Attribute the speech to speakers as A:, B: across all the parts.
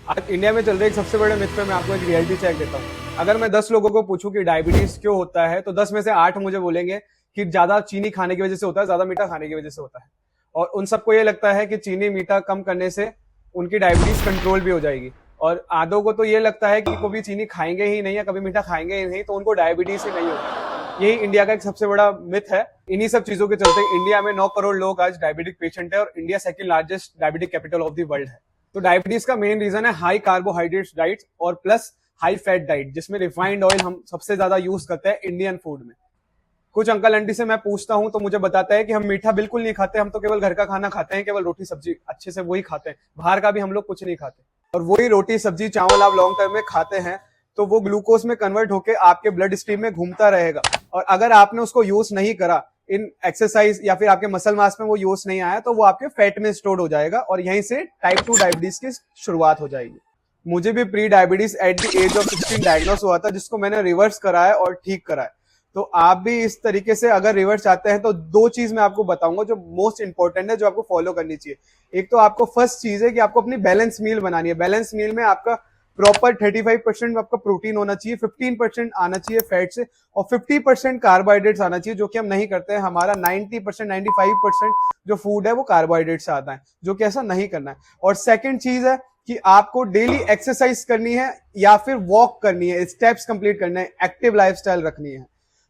A: आज इंडिया में चल रहे एक सबसे बड़े मिथ पे मैं आपको एक रियलिटी चेक देता हूँ। अगर मैं 10 लोगों को पूछूं कि डायबिटीज क्यों होता है, तो 10 में से 8 मुझे बोलेंगे कि ज्यादा चीनी खाने की वजह से होता है, ज्यादा मीठा खाने की वजह से होता है। और उन सबको ये लगता है कि चीनी मीठा कम करने से उनकी डायबिटीज कंट्रोल भी हो जाएगी। और आधों को तो ये लगता है कि कभी चीनी खाएंगे ही नहीं या कभी मीठा खाएंगे ही नहीं तो उनको डायबिटीज ही नहीं होगी। यही इंडिया का एक सबसे बड़ा मिथ है। इन्हीं सब चीजों के चलते इंडिया में 9 करोड़ लोग आज डायबिटिक पेशेंट है और India second largest diabetic capital of the world है। तो डायबिटीज का मेन रीजन है हाई कार्बोहाइड्रेट्स डाइट और प्लस हाई फैट डाइट, जिसमें रिफाइंड ऑयल हम सबसे ज्यादा यूज करते हैं इंडियन फूड में। कुछ अंकल आंटी से मैं पूछता हूं तो मुझे बताता है कि हम मीठा बिल्कुल नहीं खाते, हम तो केवल घर का खाना खाते हैं, केवल रोटी सब्जी अच्छे से वही खाते हैं, बाहर का भी हम लोग कुछ नहीं खाते। और वही रोटी सब्जी चावल आप लॉन्ग टर्म में खाते हैं तो वो ग्लूकोज में कन्वर्ट होकर आपके ब्लड स्ट्रीम में घूमता रहेगा। और अगर आपने उसको यूज नहीं करा इन एक्सरसाइज या फिर आपके मसल मास में वो यूज नहीं आया तो वो आपके फैट में स्टोर हो जाएगा और यहीं से टाइप 2 डायबिटीज की शुरुआत हो जाएगी। मुझे भी pre diabetes at the age of 16 diagnose हुआ था, जिसको मैंने रिवर्स कराया और ठीक कराया। तो आप भी इस तरीके से अगर रिवर्स चाहते हैं तो दो चीज मैं आपको बताऊंगा जो मोस्ट इंपॉर्टेंट है, जो आपको फॉलो करनी चाहिए। एक तो आपको फर्स्ट चीज है कि आपको अपनी बैलेंस मील बनानी है। बैलेंस मील में आपका प्रॉपर 35% आपका प्रोटीन होना चाहिए, 15% आना चाहिए फैट से और 50% कार्बोहाइड्रेट्स आना चाहिए, जो कि हम नहीं करते हैं। हमारा 90% 95% जो फूड है वो कार्बोहाइड्रेट से आता है, जो कि ऐसा नहीं करना है। और सेकंड चीज है कि आपको डेली एक्सरसाइज करनी है या फिर वॉक करनी है, स्टेप्स कंप्लीट करना है, एक्टिव लाइफस्टाइल रखनी है।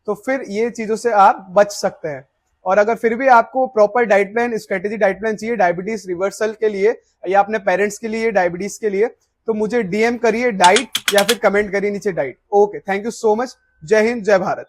A: तो फिर ये चीजों से आप बच सकते हैं। और अगर फिर भी आपको proper diet plan, strategy diet plan चाहिए डायबिटीज रिवर्सल के लिए या अपने पेरेंट्स के लिए डायबिटीज के लिए, तो मुझे डीएम करिए डाइट या फिर कमेंट करिए नीचे diet. Okay, thank you so much. जय हिंद, जय भारत।